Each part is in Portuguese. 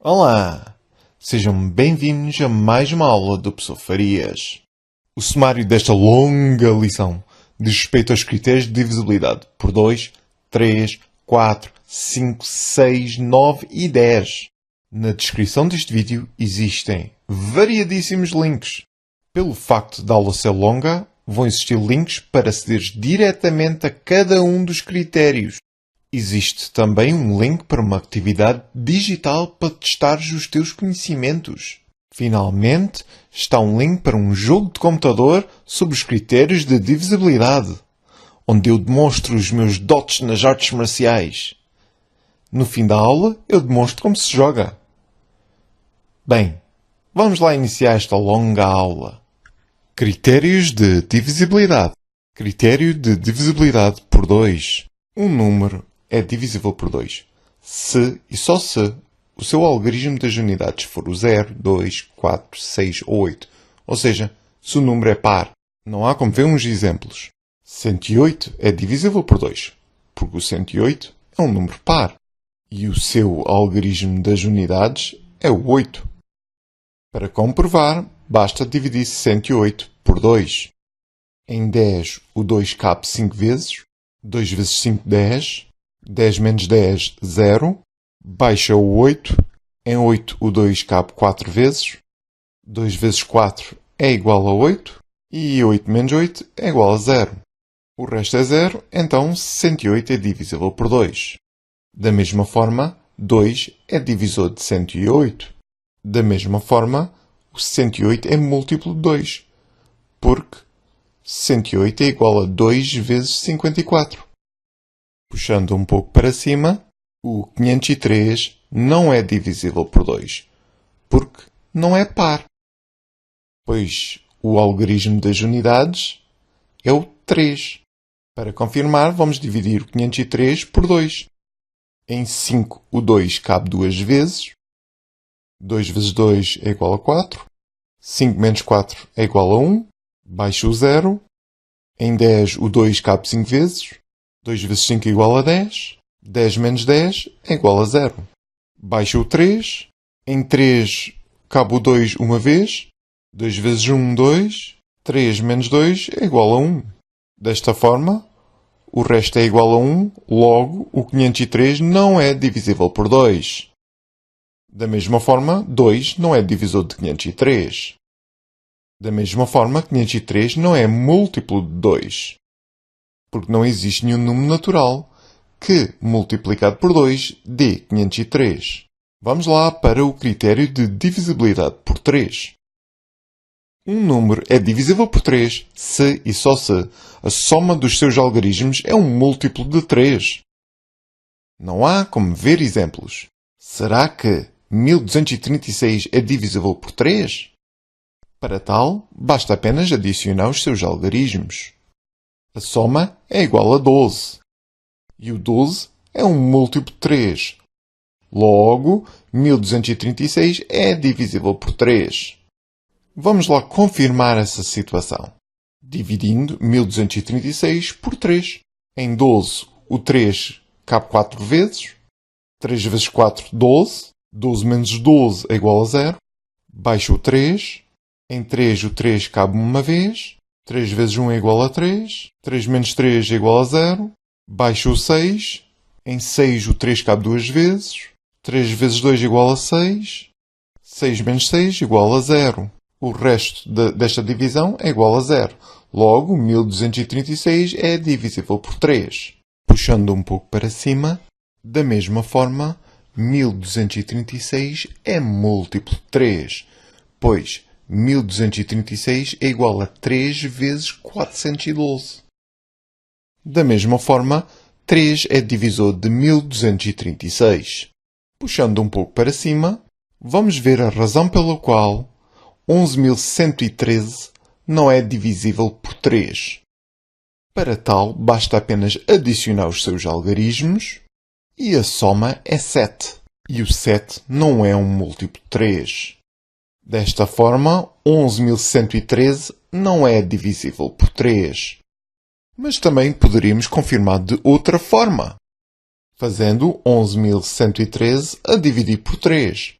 Olá! Sejam bem-vindos a mais uma aula do Professor Farias. O sumário desta longa lição diz respeito aos critérios de divisibilidade por 2, 3, 4, 5, 6, 9 e 10. Na descrição deste vídeo existem variadíssimos links. Pelo facto da aula ser longa, vão existir links para acederes diretamente a cada um dos critérios. Existe também um link para uma atividade digital para testares os teus conhecimentos. Finalmente, está um link para um jogo de computador sobre os critérios de divisibilidade, onde eu demonstro os meus dotes nas artes marciais. No fim da aula, eu demonstro como se joga. Bem, vamos lá iniciar esta longa aula. Critérios de divisibilidade. Critério de divisibilidade por 2. Um número é divisível por 2 se e só se o seu algarismo das unidades for o 0, 2, 4, 6 ou 8. Ou seja, se o número é par. Não há como ver uns exemplos. 108 é divisível por 2, porque o 108 é um número par. E o seu algarismo das unidades é o 8. Para comprovar, basta dividir 108 por 2. Em 10, o 2 cabe 5 vezes. 2 vezes 5, 10. 10 menos 10, 0. Baixa o 8. Em 8, o 2 cabe 4 vezes. 2 vezes 4 é igual a 8. E 8 menos 8 é igual a 0. O resto é 0, então 108 é divisível por 2. Da mesma forma, 2 é divisor de 108. Da mesma forma, o 108 é múltiplo de 2, porque 108 é igual a 2 vezes 54. Puxando um pouco para cima, o 503 não é divisível por 2, porque não é par. Pois o algarismo das unidades é o 3. Para confirmar, vamos dividir o 503 por 2. Em 5, o 2 cabe 2 vezes. 2 vezes 2 é igual a 4. 5 menos 4 é igual a 1. Baixa o 0. Em 10, o 2 cabe 5 vezes. 2 vezes 5 é igual a 10. 10 menos 10 é igual a 0. Baixa o 3. Em 3, cabe o 2 uma vez. 2 vezes 1, 2. 3 menos 2 é igual a 1. Desta forma, o resto é igual a 1. Logo, o 503 não é divisível por 2. Da mesma forma, 2 não é divisor de 503. Da mesma forma, 503 não é múltiplo de 2, porque não existe nenhum número natural que, multiplicado por 2, dê 503. Vamos lá para o critério de divisibilidade por 3. Um número é divisível por 3 se e só se a soma dos seus algarismos é um múltiplo de 3. Não há como ver exemplos. Será que 1236 é divisível por 3? Para tal, basta apenas adicionar os seus algarismos. A soma é igual a 12. E o 12 é um múltiplo de 3. Logo, 1236 é divisível por 3. Vamos lá confirmar essa situação. Dividindo 1236 por 3. Em 12, o 3 cabe 4 vezes. 3 vezes 4, 12. 12 menos 12 é igual a 0. Baixa o 3. Em 3, o 3 cabe uma vez. 3 vezes 1 é igual a 3. 3 menos 3 é igual a 0. Baixa o 6. Em 6, o 3 cabe duas vezes. 3 vezes 2 é igual a 6. 6 menos 6 é igual a 0. O resto desta divisão é igual a 0. Logo, 1236 é divisível por 3. Puxando um pouco para cima, da mesma forma, 1236 é múltiplo de 3, pois 1236 é igual a 3 vezes 412. Da mesma forma, 3 é divisor de 1236. Puxando um pouco para cima, vamos ver a razão pela qual 11.113 não é divisível por 3. Para tal, basta apenas adicionar os seus algarismos e a soma é 7. E o 7 não é um múltiplo de 3. Desta forma, 11.113 não é divisível por 3. Mas também poderíamos confirmar de outra forma, fazendo 11.113 a dividir por 3.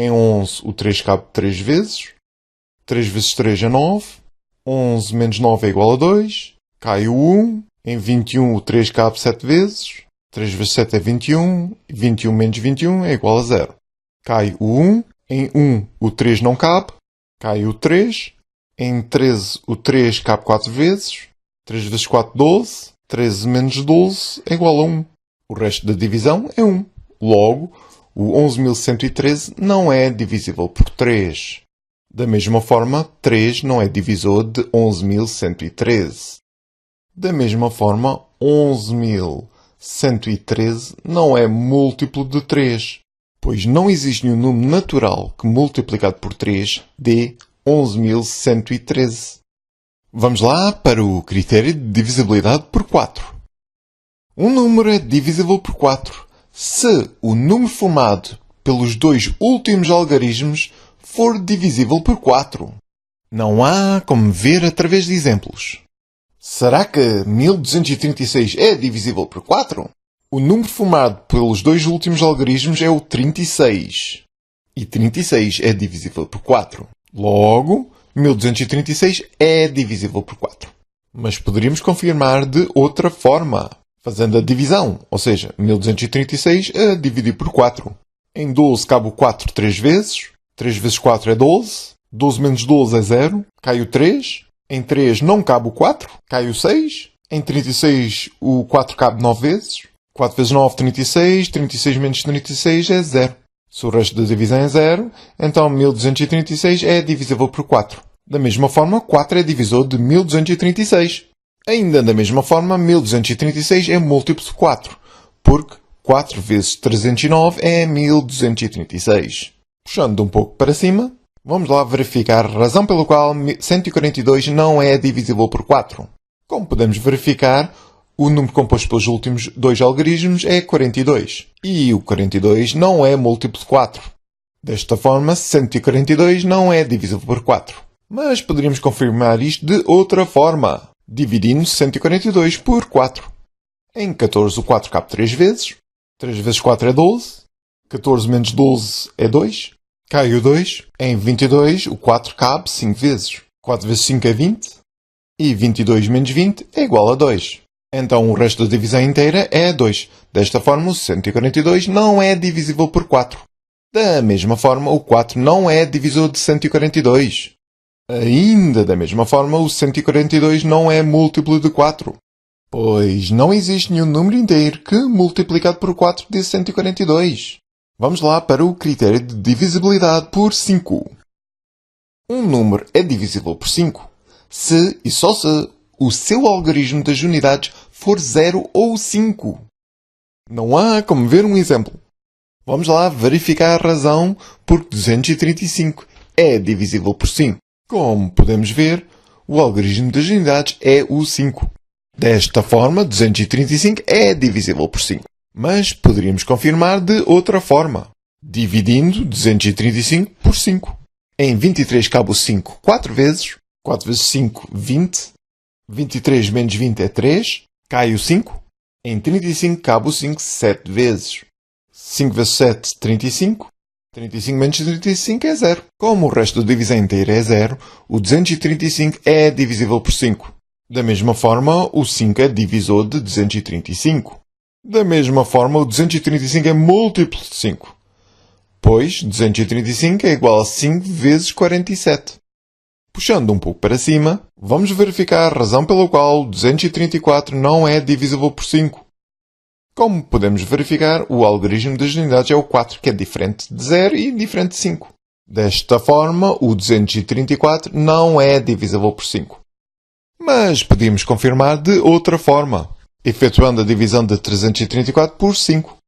Em 11, o 3 cabe 3 vezes. 3 vezes 3 é 9. 11 menos 9 é igual a 2. Cai o 1. Em 21, o 3 cabe 7 vezes. 3 vezes 7 é 21. 21 menos 21 é igual a 0. Cai o 1. Em 1, o 3 não cabe. Cai o 3. Em 13, o 3 cabe 4 vezes. 3 vezes 4, 12. 13 menos 12 é igual a 1. O resto da divisão é 1. Logo, o 11.113 não é divisível por 3. Da mesma forma, 3 não é divisor de 11.113. Da mesma forma, 11.113 não é múltiplo de 3, pois não existe nenhum número natural que multiplicado por 3 dê 11.113. Vamos lá para o critério de divisibilidade por 4. Um número é divisível por 4 se o número formado pelos dois últimos algarismos for divisível por 4. Não há como ver através de exemplos. Será que 1236 é divisível por 4? O número formado pelos dois últimos algarismos é o 36. E 36 é divisível por 4. Logo, 1236 é divisível por 4. Mas poderíamos confirmar de outra forma, fazendo a divisão, ou seja, 1236 a dividir por 4. Em 12 cabe o 4 3 vezes. 3 vezes 4 é 12. 12 menos 12 é 0. Cai o 3. Em 3 não cabe o 4. Cai o 6. Em 36 o 4 cabe 9 vezes. 4 vezes 9, 36. 36 menos 36 é 0. Se o resto da divisão é 0, então 1236 é divisível por 4. Da mesma forma, 4 é divisor de 1236. Ainda da mesma forma, 1236 é múltiplo de 4, porque 4 vezes 309 é 1236. Puxando um pouco para cima, vamos lá verificar a razão pela qual 142 não é divisível por 4. Como podemos verificar, o número composto pelos últimos dois algarismos é 42. E o 42 não é múltiplo de 4. Desta forma, 142 não é divisível por 4. Mas poderíamos confirmar isto de outra forma, dividindo 142 por 4. Em 14 o 4 cabe 3 vezes. 3 vezes 4 é 12. 14 menos 12 é 2. Cai o 2. Em 22 o 4 cabe 5 vezes. 4 vezes 5 é 20. E 22 menos 20 é igual a 2. Então o resto da divisão inteira é 2. Desta forma, o 142 não é divisível por 4. Da mesma forma, o 4 não é divisor de 142. Ainda da mesma forma, o 142 não é múltiplo de 4. Pois não existe nenhum número inteiro que, multiplicado por 4, dê 142. Vamos lá para o critério de divisibilidade por 5. Um número é divisível por 5 se e só se o seu algarismo das unidades for 0 ou 5. Não há como ver um exemplo. Vamos lá verificar a razão porque 235 é divisível por 5. Como podemos ver, o algarismo das unidades é o 5. Desta forma, 235 é divisível por 5. Mas poderíamos confirmar de outra forma, dividindo 235 por 5. Em 23 cabe o 5 4 vezes. 4 vezes 5, 20. 23 menos 20 é 3. Cai o 5. Em 35 cabe o 5 7 vezes. 5 vezes 7, 35. 35 menos 35 é 0. Como o resto da divisão inteira é 0, o 235 é divisível por 5. Da mesma forma, o 5 é divisor de 235. Da mesma forma, o 235 é múltiplo de 5. Pois 235 é igual a 5 vezes 47. Puxando um pouco para cima, vamos verificar a razão pela qual 234 não é divisível por 5. Como podemos verificar, o algarismo das unidades é o 4, que é diferente de 0 e diferente de 5. Desta forma, o 234 não é divisível por 5. Mas podíamos confirmar de outra forma, efetuando a divisão de 334 por 5.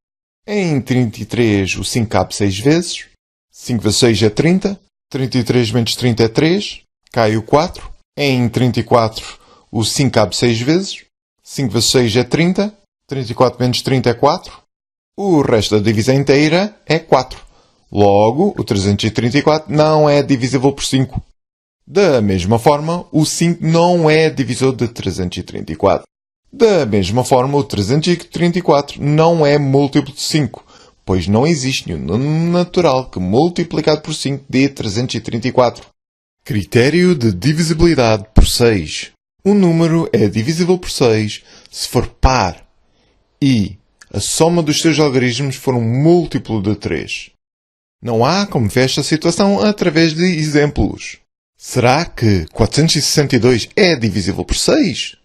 Em 33, o 5 cabe 6 vezes. 5 vezes 6 é 30. 33 menos 30 é 3. Cai o 4. Em 34, o 5 cabe 6 vezes. 5 vezes 6 é 30. 34 menos 30 é 4. O resto da divisão inteira é 4. Logo, o 334 não é divisível por 5. Da mesma forma, o 5 não é divisor de 334. Da mesma forma, o 334 não é múltiplo de 5, pois não existe nenhum número natural que multiplicado por 5 dê 334. Critério de divisibilidade por 6. Um número é divisível por 6 se for par e a soma dos seus algarismos for um múltiplo de 3. Não há como ver esta situação através de exemplos. Será que 462 é divisível por 6?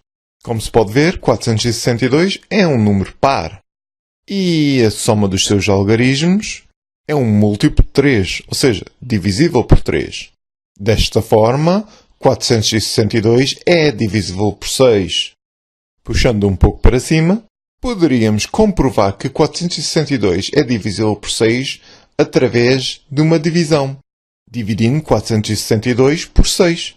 Como se pode ver, 462 é um número par. E a soma dos seus algarismos é um múltiplo de 3, ou seja, divisível por 3. Desta forma, 462 é divisível por 6. Puxando um pouco para cima, poderíamos comprovar que 462 é divisível por 6 através de uma divisão, dividindo 462 por 6.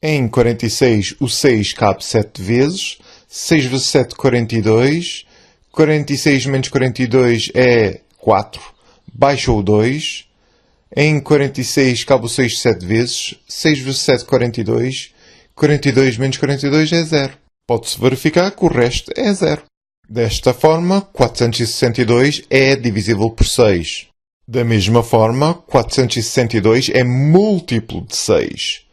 Em 46, o 6 cabe 7 vezes. 6 vezes 7, 42. 46 menos 42 é 4. Baixa o 2. Em 46 cabe o 6 7 vezes. 6 vezes 7, 42. 42 menos 42 é 0. Pode-se verificar que o resto é 0. Desta forma, 462 é divisível por 6. Da mesma forma, 462 é múltiplo de 6,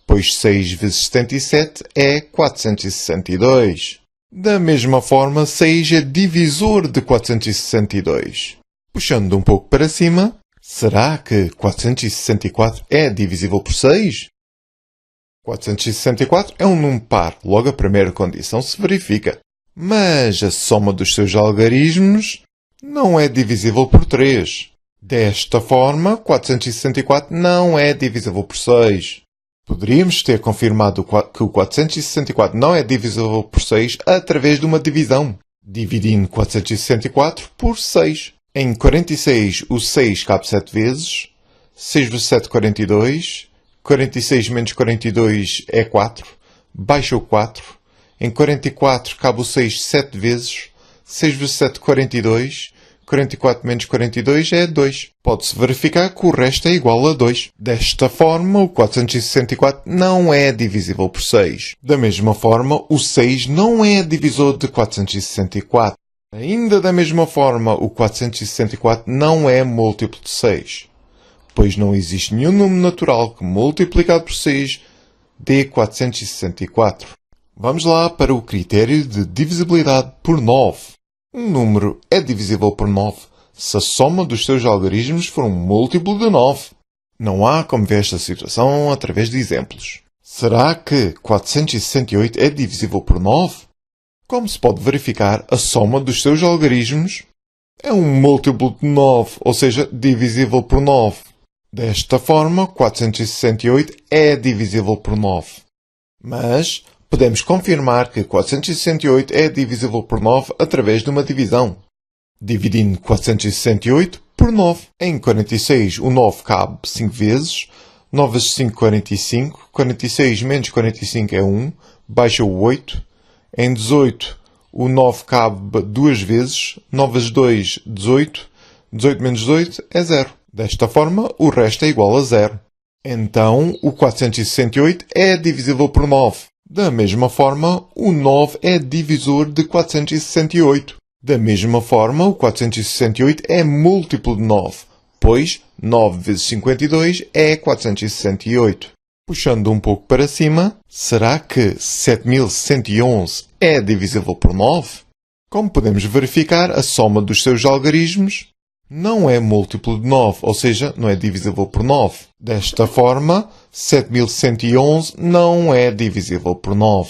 pois 6 vezes 77 é 462. Da mesma forma, 6 é divisor de 462. Puxando um pouco para cima, será que 464 é divisível por 6? 464 é um número par, logo a primeira condição se verifica. Mas a soma dos seus algarismos não é divisível por 3. Desta forma, 464 não é divisível por 6. Poderíamos ter confirmado que o 464 não é divisível por 6 através de uma divisão, dividindo 464 por 6. Em 46, o 6 cabe 7 vezes. 6 vezes 7, 42. 46 menos 42 é 4. Baixa o 4. Em 44, cabe o 6 7 vezes. 6 vezes 7, 42. 44 menos 42 é 2. Pode-se verificar que o resto é igual a 2. Desta forma, o 464 não é divisível por 6. Da mesma forma, o 6 não é divisor de 464. Ainda da mesma forma, o 464 não é múltiplo de 6, pois não existe nenhum número natural que multiplicado por 6 dê 464. Vamos lá para o critério de divisibilidade por 9. Um número é divisível por 9 se a soma dos seus algarismos for um múltiplo de 9. Não há como ver esta situação através de exemplos. Será que 468 é divisível por 9? Como se pode verificar, a soma dos seus algarismos é um múltiplo de 9, ou seja, divisível por 9. Desta forma, 468 é divisível por 9. Mas podemos confirmar que 468 é divisível por 9 através de uma divisão, dividindo 468 por 9. Em 46, o 9 cabe 5 vezes. 9 vezes 5, 45. 46 menos 45 é 1. Baixa o 8. Em 18, o 9 cabe 2 vezes. 9 vezes 2, 18. 18 menos 18 é 0. Desta forma, o resto é igual a 0. Então, o 468 é divisível por 9. Da mesma forma, o 9 é divisor de 468. Da mesma forma, o 468 é múltiplo de 9, pois 9 vezes 52 é 468. Puxando um pouco para cima, será que 7111 é divisível por 9? Como podemos verificar, a soma dos seus algarismos não é múltiplo de 9, ou seja, não é divisível por 9. Desta forma, 7111 não é divisível por 9.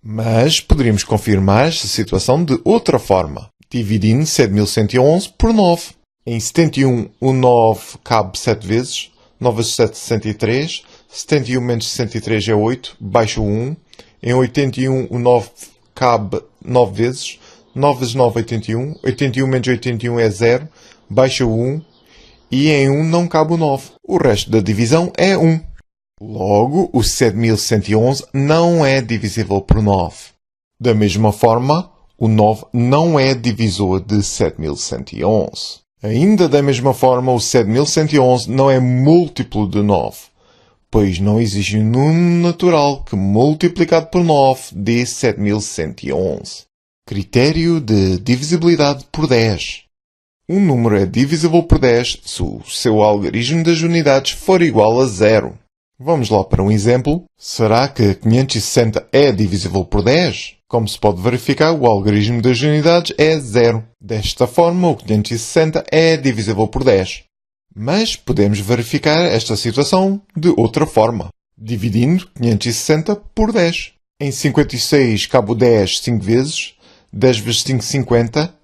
Mas poderíamos confirmar esta situação de outra forma, dividindo 7111 por 9. Em 71, o 9 cabe 7 vezes. 9 vezes 7, 63. 71 menos 63 é 8. Baixa o 1. Em 81, o 9 cabe 9 vezes. 9 vezes 9, 81. 81 menos 81 é 0. Baixa o 1. E em 1 não cabe o 9. O resto da divisão é 1. Logo, o 7111 não é divisível por 9. Da mesma forma, o 9 não é divisor de 7111. Ainda da mesma forma, o 7111 não é múltiplo de 9, pois não existe um número natural que multiplicado por 9 dê 7111. Critério de divisibilidade por 10. Um número é divisível por 10 se o seu algarismo das unidades for igual a 0. Vamos lá para um exemplo. Será que 560 é divisível por 10? Como se pode verificar, o algarismo das unidades é 0. Desta forma, o 560 é divisível por 10. Mas podemos verificar esta situação de outra forma, dividindo 560 por 10. Em 56 cabe o 10 5 vezes, 10 vezes 5, 50.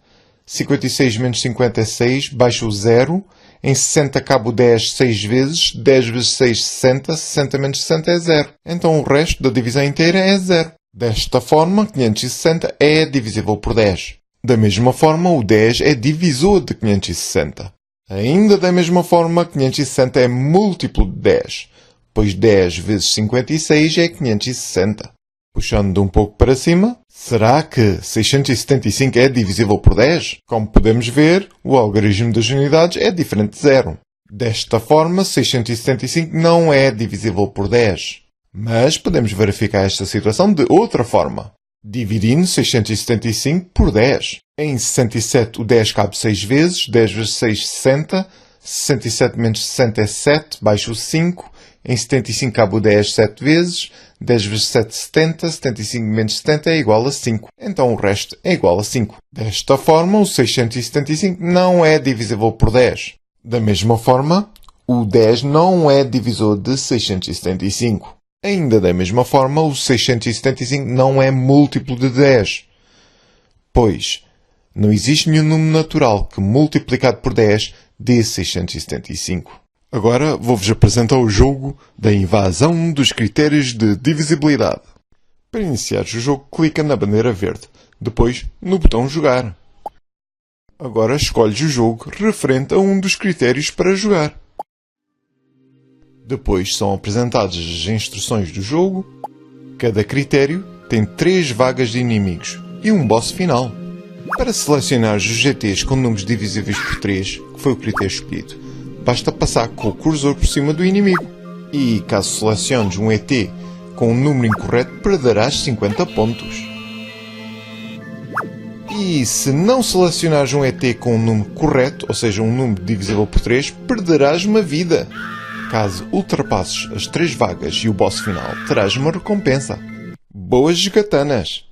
56 menos 50 é 6, baixa o 0. Em 60 cabe o 10 6 vezes, 10 vezes 6, 60, 60 menos 60 é 0. Então o resto da divisão inteira é 0. Desta forma, 560 é divisível por 10. Da mesma forma, o 10 é divisor de 560. Ainda da mesma forma, 560 é múltiplo de 10, pois 10 vezes 56 é 560. Puxando um pouco para cima, será que 675 é divisível por 10? Como podemos ver, o algarismo das unidades é diferente de 0. Desta forma, 675 não é divisível por 10. Mas podemos verificar esta situação de outra forma, dividindo 675 por 10. Em 67 o 10 cabe 6 vezes, 10 vezes 6, 60. 67 menos 60 é 7, baixa o 5. Em 75 cabe o 10 7 vezes, 10 vezes 7, 70, 75 menos 70 é igual a 5. Então o resto é igual a 5. Desta forma, o 675 não é divisível por 10. Da mesma forma, o 10 não é divisor de 675. Ainda da mesma forma, o 675 não é múltiplo de 10, pois não existe nenhum número natural que multiplicado por 10 dê 675. Agora vou-vos apresentar o jogo da invasão dos critérios de divisibilidade. Para iniciar o jogo, clica na bandeira verde, depois no botão jogar. Agora escolhes o jogo referente a um dos critérios para jogar. Depois são apresentadas as instruções do jogo. Cada critério tem 3 vagas de inimigos e um boss final. Para selecionar os GTs com números divisíveis por 3, que foi o critério escolhido, basta passar com o cursor por cima do inimigo. E caso seleciones um ET com um número incorreto, perderás 50 pontos. E se não selecionares um ET com um número correto, ou seja, um número divisível por 3, perderás uma vida. Caso ultrapasses as 3 vagas e o boss final, terás uma recompensa. Boas gatanas!